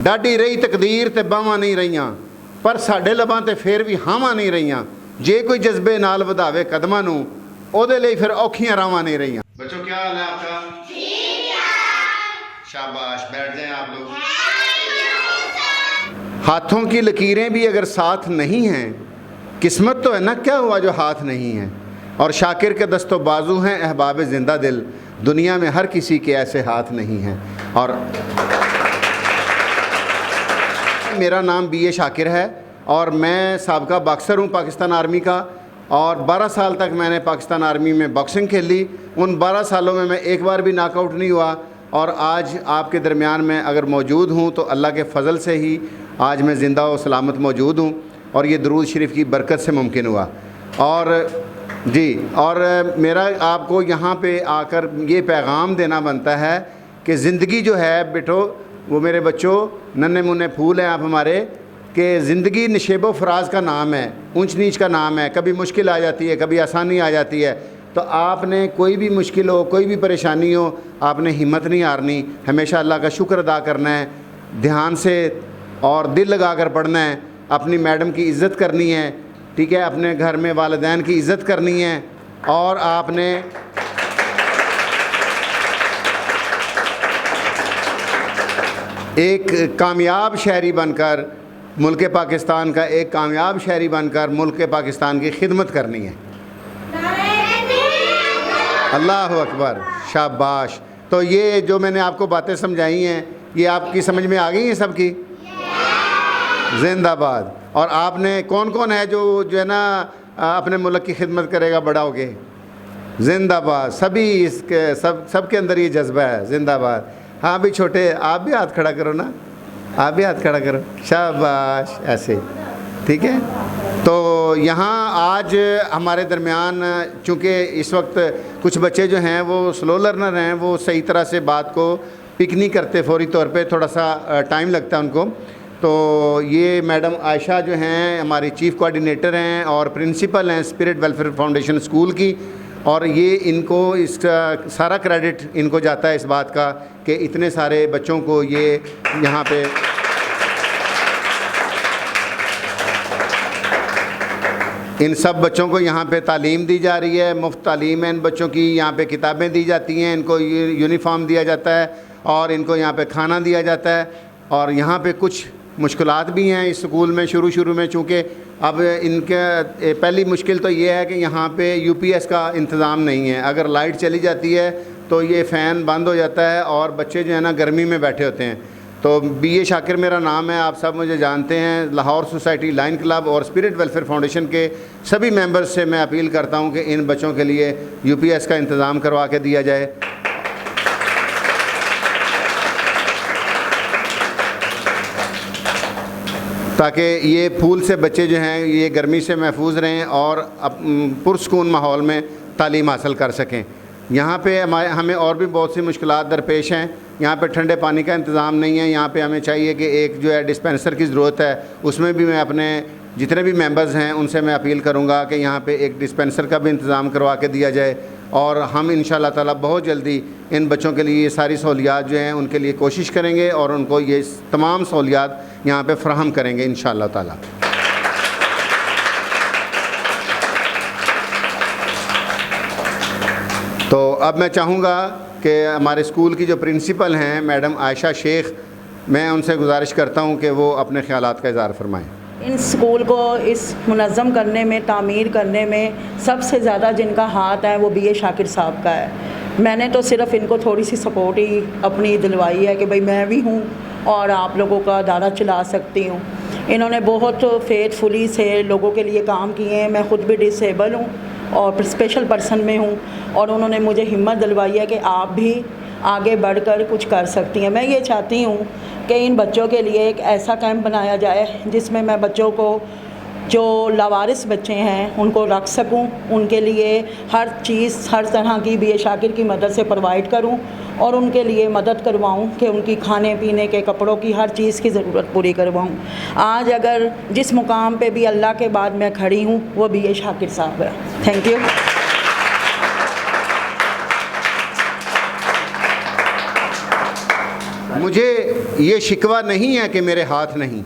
Daddy रही तकदीर ते बावां नहीं रहियां, पर साडे लबां ते फिर भी हावां नहीं रहियां। जे कोई जज्बे नाल वधावे कदमां नूं, ओदे लई फिर औखियां रावां नहीं रहियां। बच्चों क्या हाल है आपका? शाबाश, बैठ जाएं आप लोग। हाथों की लकीरें भी अगर साथ नहीं हैं, किस्मत तो है ना, क्या हुआ जो हाथ नहीं है। और शाकिर के दस्तो बाजू हैं अहबाब जिंदा दिल, दुनिया में हर किसी के ऐसे हाथ नहीं हैं। और मेरा नाम BA शाकिर है और मैं साबका बॉक्सर हूँ पाकिस्तान आर्मी का, और 12 साल तक मैंने पाकिस्तान आर्मी में बॉक्सिंग खेली। उन 12 सालों में मैं एक बार भी नॉकआउट नहीं हुआ, और आज आपके दरमियान में अगर मौजूद हूँ तो अल्लाह के फ़ज़ल से ही आज मैं ज़िंदा और सलामत मौजूद हूँ, और ये दरूद शरीफ की बरकत से मुमकिन हुआ। और जी, और मेरा आपको यहाँ पे आकर ये पैगाम देना बनता है कि ज़िंदगी जो है बेटो, वो मेरे बच्चों नन्हे मुन्ने फूल हैं आप हमारे, कि ज़िंदगी नशेबो फराज का नाम है, ऊंच नीच का नाम है। कभी मुश्किल आ जाती है, कभी आसानी आ जाती है। तो आपने कोई भी मुश्किल हो, कोई भी परेशानी हो, आपने हिम्मत नहीं हारनी, हमेशा अल्लाह का शुक्र अदा करना है, ध्यान से और दिल लगा कर पढ़ना है। अपनी मैडम की इज़्ज़त करनी है, ठीक है, अपने घर में वालिदैन की इज़्ज़त करनी है, और आपने एक कामयाब शहरी बनकर, मुल्क पाकिस्तान का एक कामयाब शहरी बनकर मुल्क पाकिस्तान की खिदमत करनी है। अल्लाह अकबर, शाबाश। तो ये जो मैंने आपको बातें समझाई हैं, ये आपकी समझ में आ गई हैं सबकी? जिंदाबाद। और आपने कौन कौन है जो है ना अपने मुल्क की खिदमत करेगा बड़ा होके? जिंदाबाद। सभी इसके सबके अंदर ये जज्बा है। जिंदाबाद। हाँ भी छोटे, आप भी हाथ खड़ा करो ना, आप भी हाथ खड़ा करो, शाबाश, ऐसे, ठीक है। तो यहाँ आज हमारे दरमियान, चूँकि इस वक्त कुछ बच्चे जो हैं वो स्लो लर्नर हैं, वो सही तरह से बात को पिक नहीं करते फौरी तौर पे, थोड़ा सा टाइम लगता है उनको। तो ये मैडम आयशा जो हैं हमारी चीफ़ कोऑर्डिनेटर हैं और प्रिंसिपल हैं स्पिरिट वेलफेयर फाउंडेशन स्कूल की, और ये इनको इसका सारा क्रेडिट इनको जाता है इस बात का कि इतने सारे बच्चों को ये यहाँ पे इन सब बच्चों को यहाँ पे तालीम दी जा रही है। मुफ्त तालीम है इन बच्चों की। यहाँ पे किताबें दी जाती हैं, इनको यूनिफॉर्म दिया जाता है, और इनको यहाँ पे खाना दिया जाता है। और यहाँ पे कुछ मुश्किलात भी हैं इस स्कूल में शुरू में, चूँकि अब इनके पहली मुश्किल तो ये है कि यहाँ पे UPS का इंतज़ाम नहीं है। अगर लाइट चली जाती है तो ये फ़ैन बंद हो जाता है और बच्चे जो है ना गर्मी में बैठे होते हैं। तो BA शाकिर मेरा नाम है, आप सब मुझे जानते हैं। लाहौर सोसाइटी, लाइन क्लब और स्पिरिट वेलफेयर फाउंडेशन के सभी मेंबर्स से मैं अपील करता हूँ कि इन बच्चों के लिए UPS का इंतज़ाम करवा के दिया जाए। ताकि ये फूल से बच्चे जो हैं ये गर्मी से महफूज रहें और पुरसकून माहौल में तालीम हासिल कर सकें। यहाँ पे हमें और भी बहुत सी मुश्किलात दरपेश हैं। यहाँ पे ठंडे पानी का इंतज़ाम नहीं है। यहाँ पे हमें चाहिए कि एक जो है डिस्पेंसर की ज़रूरत है, उसमें भी मैं अपने जितने भी मेंबर्स हैं उनसे मैं अपील करूँगा कि यहाँ पे एक डिस्पेंसर का भी इंतज़ाम करवा के दिया जाए। और हम इंशाअल्लाह ताला बहुत जल्दी इन बच्चों के लिए ये सारी सहूलियात जो हैं उनके लिए कोशिश करेंगे और उनको ये तमाम सहूलियात यहाँ पे फ़राहम करेंगे इंशाअल्लाह ताला। तो अब मैं चाहूँगा कि हमारे स्कूल की जो प्रिंसिपल हैं मैडम आयशा शेख, मैं उनसे गुजारिश करता हूँ कि वो अपने ख़यालात का इज़हार फरमाएँ। इन स्कूल को इस मुनज़्ज़म करने में, तामीर करने में सबसे ज़्यादा जिनका हाथ है वो BA शाकिर साहब का है। मैंने तो सिर्फ़ इनको थोड़ी सी सपोर्ट ही अपनी दिलवाई है कि भाई मैं भी हूँ और आप लोगों का अदारा चला सकती हूँ। इन्होंने बहुत फेथफुली से लोगों के लिए काम किए हैं। मैं ख़ुद भी डिसेबल हूँ और स्पेशल पर्सन में हूँ, और उन्होंने मुझे हिम्मत दिलवाई है कि आप भी आगे बढ़कर कुछ कर सकती हैं। मैं ये चाहती हूँ कि इन बच्चों के लिए एक ऐसा कैंप बनाया जाए जिसमें मैं बच्चों को, जो लावारिस बच्चे हैं, उनको रख सकूं, उनके लिए हर चीज़, हर तरह की BA शाकिर की मदद से प्रोवाइड करूं और उनके लिए मदद करवाऊं कि उनकी खाने पीने के, कपड़ों की हर चीज़ की ज़रूरत पूरी करवाऊं। आज अगर जिस मुकाम पे भी अल्लाह के बाद मैं खड़ी हूं वो BA शाकिर साहब है। Thank you. मुझे ये शिकवा नहीं है कि मेरे हाथ नहीं,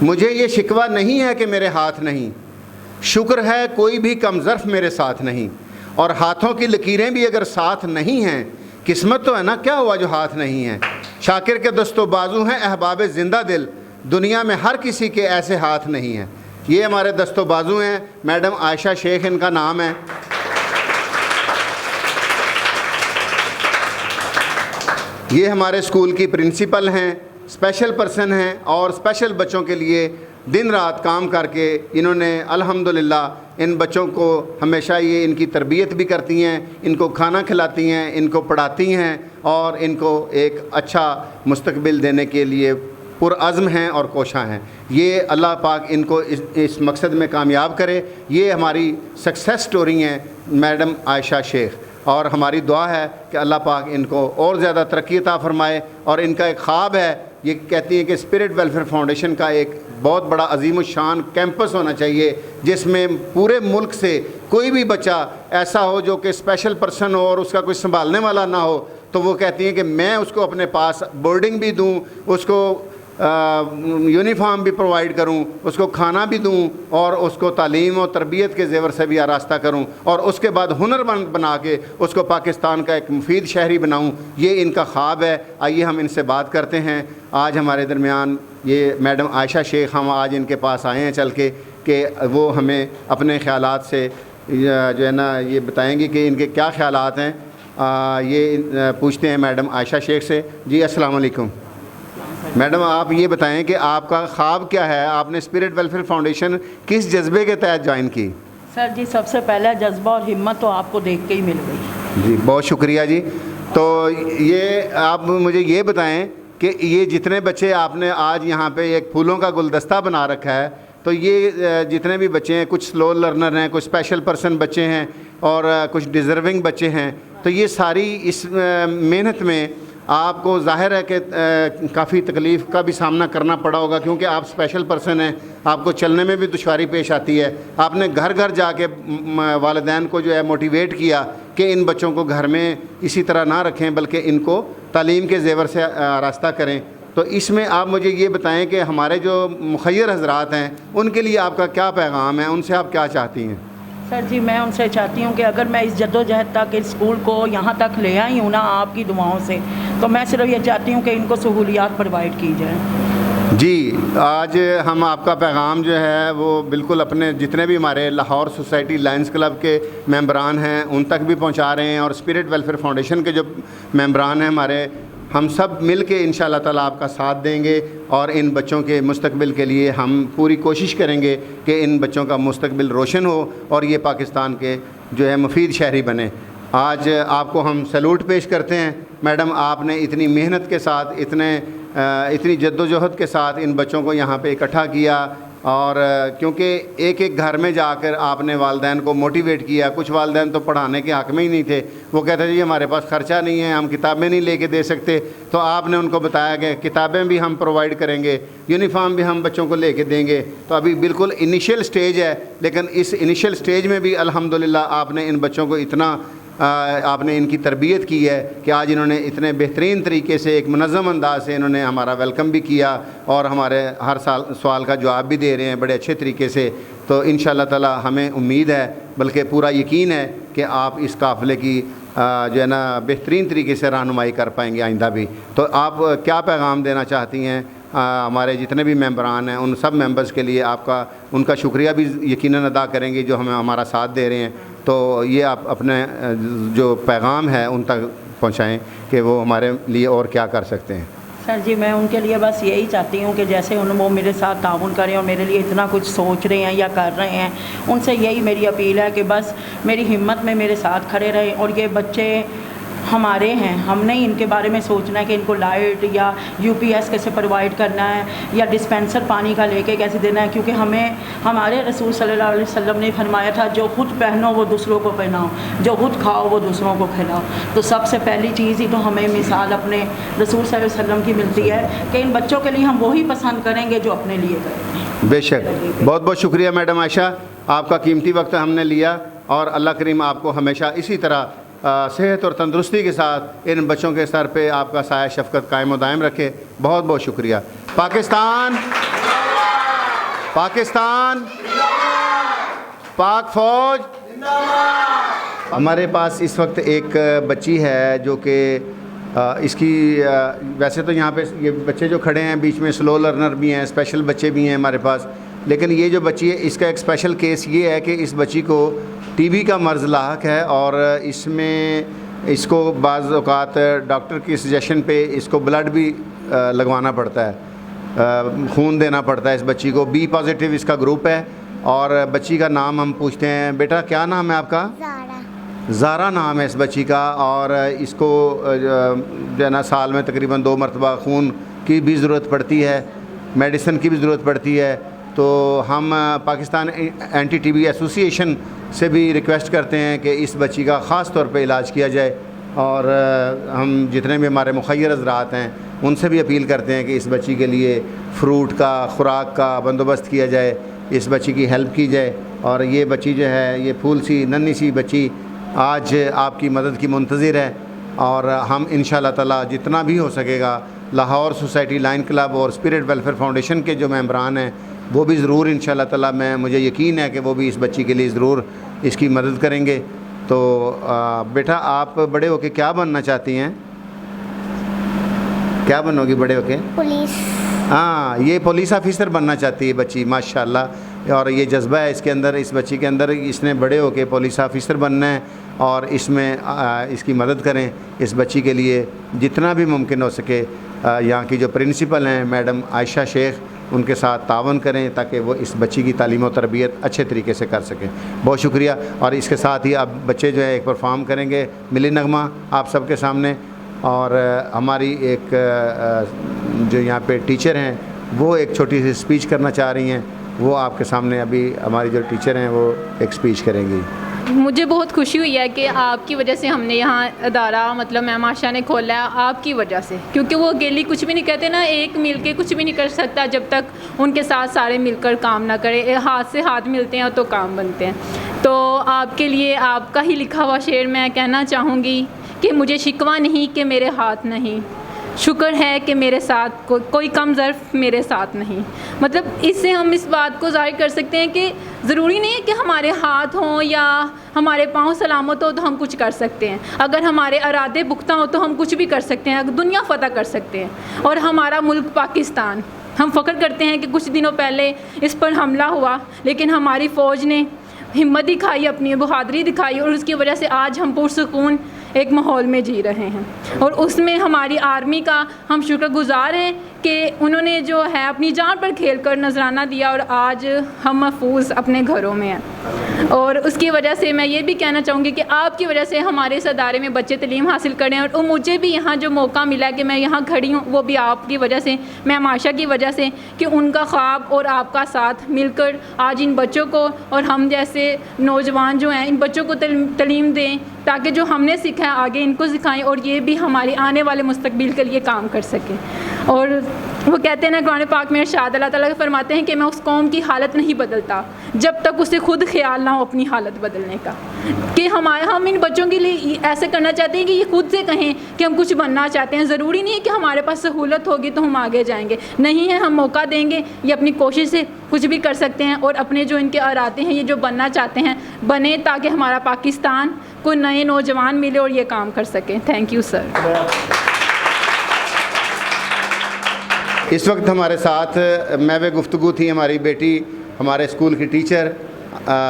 मुझे ये शिकवा नहीं है कि मेरे हाथ नहीं, शुक्र है कोई भी कमज़र्फ मेरे साथ नहीं। और हाथों की लकीरें भी अगर साथ नहीं हैं, किस्मत तो है ना, क्या हुआ जो हाथ नहीं है। शाकिर के दस्तो बाजू हैं अहबाब ज़िंदा दिल, दुनिया में हर किसी के ऐसे हाथ नहीं हैं। ये हमारे दस्तो बाजू हैं, मैडम आयशा शेख इनका नाम है। ये हमारे स्कूल की प्रिंसिपल हैं, स्पेशल पर्सन हैं और स्पेशल बच्चों के लिए दिन रात काम करके इन्होंने अल्हम्दुलिल्लाह इन बच्चों को हमेशा ये इनकी तरबियत भी करती हैं, इनको खाना खिलाती हैं, इनको पढ़ाती हैं और इनको एक अच्छा मुस्तकबिल देने के लिए पुरअज़्म हैं और कोशा हैं। ये अल्लाह पाक इनको इस मकसद में कामयाब करे। ये हमारी सक्सेस स्टोरी हैं मैडम आयशा शेख, और हमारी दुआ है कि अल्लाह पाक इनको और ज़्यादा तरक्की अता फ़रमाए। और इनका एक ख्वाब है, ये कहती हैं कि स्पिरिट वेलफेयर फाउंडेशन का एक बहुत बड़ा अजीम शान कैंपस होना चाहिए, जिसमें पूरे मुल्क से कोई भी बच्चा ऐसा हो जो कि स्पेशल पर्सन हो और उसका कोई संभालने वाला ना हो, तो वो कहती हैं कि मैं उसको अपने पास बोर्डिंग भी दूँ, उसको यूनिफॉर्म भी प्रोवाइड करूं, उसको खाना भी दूं और उसको तालीम और तरबियत के ज़ेवर से भी आरास्ता करूं और उसके बाद हुनरमंद बना के उसको पाकिस्तान का एक मुफीद शहरी बनाऊं। ये इनका ख्वाब है। आइए हम इनसे बात करते हैं। आज हमारे दरमियान ये मैडम आयशा शेख, हम आज इनके पास आए हैं चल के कि वो हमें अपने ख़यालात से जो है ना ये बताएंगी कि इनके क्या ख़यालात हैं। ये पूछते हैं मैडम आयशा शेख से। जी अस्सलाम वालेकुम मैडम, आप ये बताएं कि आपका ख्वाब क्या है, आपने स्पिरिट वेलफेयर फाउंडेशन किस जज्बे के तहत ज्वाइन की? सर जी, सबसे पहला जज्बा और हिम्मत तो आपको देख के ही मिल गई। जी बहुत शुक्रिया जी। तो ये आप मुझे ये बताएं कि ये जितने बच्चे आपने आज यहाँ पे एक फूलों का गुलदस्ता बना रखा है, तो ये जितने भी बच्चे हैं, कुछ स्लो लर्नर हैं, कुछ स्पेशल पर्सन बच्चे हैं और कुछ डिज़र्विंग बच्चे हैं, तो ये सारी इस मेहनत में आपको ज़ाहिर है कि काफ़ी तकलीफ़ का भी सामना करना पड़ा होगा, क्योंकि आप स्पेशल पर्सन हैं, आपको चलने में भी दुश्वारी पेश आती है। आपने घर घर जाके वालिदैन को जो है मोटिवेट किया कि इन बच्चों को घर में इसी तरह ना रखें, बल्कि इनको तालीम के ज़ेवर से रास्ता करें। तो इसमें आप मुझे ये बताएं कि हमारे जो मुखय्यर हज़रात हैं उनके लिए आपका क्या पैगाम है, उनसे आप क्या चाहती हैं? सर जी, मैं उनसे चाहती हूँ कि अगर मैं इस जद्दोजहद तक इस स्कूल को यहाँ तक ले आई हूँ ना आपकी दुआओं से, तो मैं सिर्फ ये चाहती हूँ कि इनको सहूलियात प्रोवाइड की जाए। जी, आज हम आपका पैगाम जो है वो बिल्कुल अपने जितने भी हमारे लाहौर सोसाइटी लायंस क्लब के मेंबरान हैं उन तक भी पहुँचा रहे हैं, और स्पिरिट वेलफेयर फाउंडेशन के जो मेंबरान हैं हमारे, हम सब मिल के इंशाअल्लाह ताला आपका साथ देंगे और इन बच्चों के मुस्तकबिल के लिए हम पूरी कोशिश करेंगे कि इन बच्चों का मुस्तकबिल रोशन हो और ये पाकिस्तान के जो है मुफीद शहरी बने। आज आपको हम सैल्यूट पेश करते हैं मैडम, आपने इतनी मेहनत के साथ, इतनी जद्दोजहद के साथ इन बच्चों को यहाँ पे इकट्ठा किया, और क्योंकि एक एक घर में जाकर आपने वालिदैन को मोटिवेट किया। कुछ वालिदैन तो पढ़ाने के हक़ में ही नहीं थे, वो कहते थे जी हमारे पास ख़र्चा नहीं है, हम किताबें नहीं लेके दे सकते, तो आपने उनको बताया कि किताबें भी हम प्रोवाइड करेंगे, यूनिफॉर्म भी हम बच्चों को लेके देंगे। तो अभी बिल्कुल इनिशियल स्टेज है, लेकिन इस इनिशियल स्टेज में भी अल्हम्दुलिल्लाह आपने इन बच्चों को इतना आपने इनकी तरबियत की है कि आज इन्होंने इतने बेहतरीन तरीके से एक मुनज़्ज़म अंदाज से इन्होंने हमारा वेलकम भी किया और हमारे हर सवाल का जवाब भी दे रहे हैं बड़े अच्छे तरीके से। तो इंशाअल्लाह ताला हमें उम्मीद है, बल्कि पूरा यकीन है कि आप इस काफ़िले की जो है ना बेहतरीन तरीके से रहनुमाई कर पाएंगे आइंदा भी। तो आप क्या पैगाम देना चाहती हैं हमारे जितने भी मेंबरान हैं, उन सब मेंबर्स के लिए आपका उनका शुक्रिया भी यकीनन अदा करेंगे जो हमें हमारा साथ दे रहे हैं। तो ये आप अपने जो पैगाम है उन तक पहुंचाएं कि वो हमारे लिए और क्या कर सकते हैं। सर जी, मैं उनके लिए बस यही चाहती हूँ कि जैसे वो मेरे साथ ताउन करें और मेरे लिए इतना कुछ सोच रहे हैं या कर रहे हैं, उनसे यही मेरी अपील है कि बस मेरी हिम्मत में मेरे साथ खड़े रहें। और ये बच्चे हमारे हैं, हमने ही इनके बारे में सोचना है कि इनको लाइट या यूपीएस कैसे प्रोवाइड करना है या डिस्पेंसर पानी का लेके कैसे देना है, क्योंकि हमें हमारे रसूल सल्लल्लाहु अलैहि वसल्लम ने फरमाया था जो खुद पहनो वो दूसरों को पहनाओ, जो खुद खाओ वो दूसरों को खिलाओ। तो सबसे पहली चीज़ ही तो हमें मिसाल अपने रसूल सल्लल्लाहु अलैहि वसल्लम की मिलती है कि इन बच्चों के लिए हम वही पसंद करेंगे जो अपने लिए करें। बेशक, बहुत बहुत शुक्रिया मैडम आयशा, आपका कीमती वक्त हमने लिया और अल्लाह करीम आपको हमेशा इसी तरह सेहत और तंदुरुस्ती के साथ इन बच्चों के सर पे आपका साया शफ़क़त कायम व दायम रखे। बहुत बहुत शुक्रिया। पाकिस्तान पाकिस्तान पाक फ़ौज। हमारे पास इस वक्त एक बच्ची है जो कि इसकी वैसे तो यहाँ पे ये बच्चे जो खड़े हैं बीच में स्लो लर्नर भी हैं, स्पेशल बच्चे भी हैं हमारे पास, लेकिन ये जो बच्ची है इसका एक स्पेशल केस ये है कि इस बच्ची को टीबी का मर्ज़ लाहक है और इसमें इसको बाज़ औक़ात डॉक्टर की सजेशन पे इसको ब्लड भी लगवाना पड़ता है, खून देना पड़ता है इस बच्ची को। बी पॉजिटिव इसका ग्रुप है और बच्ची का नाम हम पूछते हैं। बेटा क्या नाम है आपका? ज़ारा नाम है इस बच्ची का और इसको जो है ना साल में तकरीबन 2 मरतबा खून की भी ज़रूरत पड़ती है, मेडिसिन की भी ज़रूरत पड़ती है। तो हम पाकिस्तान एंटी टीबी एसोसिएशन से भी रिक्वेस्ट करते हैं कि इस बच्ची का ख़ास तौर पे इलाज किया जाए और हम जितने भी हमारे मुखय्यर हज़रात हैं उनसे भी अपील करते हैं कि इस बच्ची के लिए फ़्रूट का, खुराक का बंदोबस्त किया जाए, इस बच्ची की हेल्प की जाए। और ये बच्ची जो है, ये फूल सी नन्ही सी बच्ची आज आपकी मदद की मुंतज़िर है और हम इंशाअल्लाह ताला जितना भी हो सकेगा लाहौर सोसाइटी लाइन क्लब और स्पिरिट वेलफेयर फाउंडेशन के जो मेंबरान हैं वो भी ज़रूर इंशाअल्लाह ताला मुझे यकीन है कि वो भी इस बच्ची के लिए ज़रूर इसकी मदद करेंगे। तो बेटा आप बड़े होके क्या बनना चाहती हैं? क्या बनोगी बड़े होके? पुलिस। हाँ, ये पुलिस ऑफिसर बनना चाहती है बच्ची, माशाल्लाह। और ये जज्बा है इसके अंदर, इस बच्ची के अंदर, इसने बड़े होके पुलिस ऑफिसर बनना है और इसमें इसकी मदद करें इस बच्ची के लिए जितना भी मुमकिन हो सके। यहाँ की जो प्रिंसिपल हैं मैडम आयशा शेख, उनके साथ तावन करें ताकि वो इस बच्ची की तालीम और तरबियत अच्छे तरीके से कर सकें। बहुत शुक्रिया। और इसके साथ ही अब बच्चे जो है एक परफॉर्म करेंगे मिली नगमा आप सबके सामने। और हमारी एक जो यहाँ पे टीचर हैं वो एक छोटी सी स्पीच करना चाह रही हैं, वो आपके सामने अभी हमारी जो टीचर हैं वो एक स्पीच करेंगी। मुझे बहुत खुशी हुई है कि आपकी वजह से हमने यहाँ अदारा मतलब मैम आशा ने खोला है, आपकी वजह से, क्योंकि वो अकेली कुछ भी नहीं कहते ना, एक मिल के कुछ भी नहीं कर सकता जब तक उनके साथ सारे मिलकर काम ना करें। हाथ से हाथ मिलते हैं तो काम बनते हैं। तो आपके लिए आपका ही लिखा हुआ शेर मैं कहना चाहूँगी कि मुझे शिकवा नहीं कि मेरे हाथ नहीं, शुक्र है कि मेरे साथ कोई कम ज़र्फ़ मेरे साथ नहीं। मतलब इससे हम इस बात को ज़ाहिर कर सकते हैं कि ज़रूरी नहीं है कि हमारे हाथ हों या हमारे पाँव सलामत हो तो हम कुछ कर सकते हैं। अगर हमारे इरादे पुख्ता हो तो हम कुछ भी कर सकते हैं, दुनिया फ़तह कर सकते हैं। और हमारा मुल्क पाकिस्तान, हम फ़ख्र करते हैं कि कुछ दिनों पहले इस पर हमला हुआ लेकिन हमारी फ़ौज ने हिम्मत दिखाई, अपनी बहादुरी दिखाई और उसकी वजह से आज हम पुरसुकून एक माहौल में जी रहे हैं। और उसमें हमारी आर्मी का हम शुक्रगुज़ार हैं कि उन्होंने जो है अपनी जान पर खेल कर नजराना दिया और आज हम महफूज अपने घरों में हैं। और उसकी वजह से मैं ये भी कहना चाहूँगी कि आपकी वजह से हमारे इस अदारे में बच्चे तालीम हासिल करें और मुझे भी यहाँ जो मौका मिला कि मैं यहाँ खड़ी हूँ वो भी आपकी वजह से, मैम आशा की वजह से, कि उनका ख्वाब और आपका साथ मिलकर आज इन बच्चों को और हम जैसे नौजवान जो हैं इन बच्चों को तालीम दें ताकि जो हमने सीखा है आगे इनको सिखाएं और ये भी हमारे आने वाले मुस्तकबिल के लिए काम कर सकें। और वो कहते हैं ना कुरान पाक में इरशाद अल्लाह ताला फरमाते हैं कि मैं उस कौम की हालत नहीं बदलता जब तक उसे खुद ख्याल ना हो अपनी हालत बदलने का। कि हम इन बच्चों के लिए ऐसे करना चाहते हैं कि ये खुद से कहें कि हम कुछ बनना चाहते हैं। ज़रूरी नहीं है कि हमारे पास सहूलत होगी तो हम आगे जाएंगे, नहीं है, हम मौका देंगे, ये अपनी कोशिश से कुछ भी कर सकते हैं और अपने जो इनके इरादे हैं, ये जो बनना चाहते हैं बने ताकि हमारा पाकिस्तान को नए नौजवान मिले और ये काम कर सकें। Thank you sir. इस वक्त हमारे साथ महवे गुफ्तगू थी हमारी बेटी, हमारे स्कूल की टीचर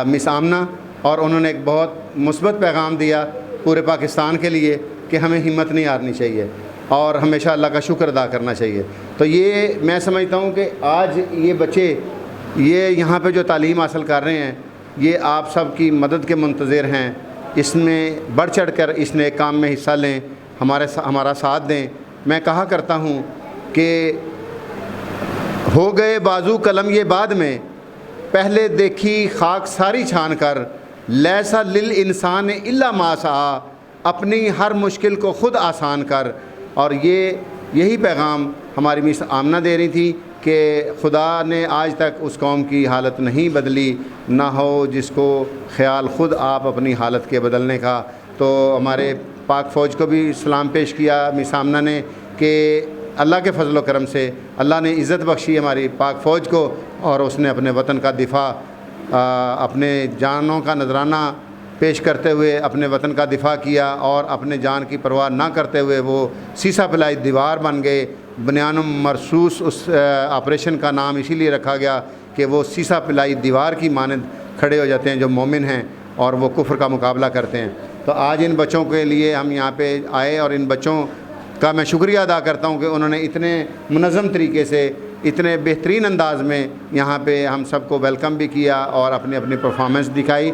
मिस आमना, और उन्होंने एक बहुत मुस्बत पैगाम दिया पूरे पाकिस्तान के लिए कि हमें हिम्मत नहीं हारनी चाहिए और हमेशा अल्लाह का शुक्र अदा करना चाहिए। तो ये मैं समझता हूँ कि आज ये बच्चे ये यहाँ पे जो तालीम हासिल कर रहे हैं ये आप सब की मदद के मुंतज़िर हैं। इसमें बढ़ चढ़ कर इस नेक काम में हिस्सा लें, हमारा साथ दें। मैं कहा करता हूँ कि हो गए बाजू कलम ये बाद में, पहले देखी खाक सारी छान कर, लैसा लिल इंसान इल्ला मासा, अपनी हर मुश्किल को ख़ुद आसान कर। और यही पैगाम हमारी मिस आमना दे रही थी कि खुदा ने आज तक उस कौम की हालत नहीं बदली, ना हो जिसको ख्याल ख़ुद आप अपनी हालत के बदलने का। तो हमारे पाक फ़ौज को भी सलाम पेश किया मिस आमना ने कि अल्लाह के फजल करम से अल्लाह ने इज़्ज़त बख्शी हमारी पाक फ़ौज को और उसने अपने वतन का दिफा अपने जानों का नजराना पेश करते हुए अपने वतन का दिफा किया और अपने जान की परवाह ना करते हुए वो सीसा पिलाई दीवार बन गए। बुनियानुम मरसूस उस ऑपरेशन का नाम इसीलिए रखा गया कि वो सीसा पिलाई दीवार की मानद खड़े हो जाते हैं जो मोमिन हैं और वो कुफ्र का मुकाबला करते हैं। तो आज इन बच्चों के लिए हम यहाँ पे आए और इन बच्चों का मैं शुक्रिया अदा करता हूँ कि उन्होंने इतने मुनज़्ज़म तरीके से इतने बेहतरीन अंदाज़ में यहाँ पे हम सबको वेलकम भी किया और अपनी अपनी परफॉर्मेंस दिखाई।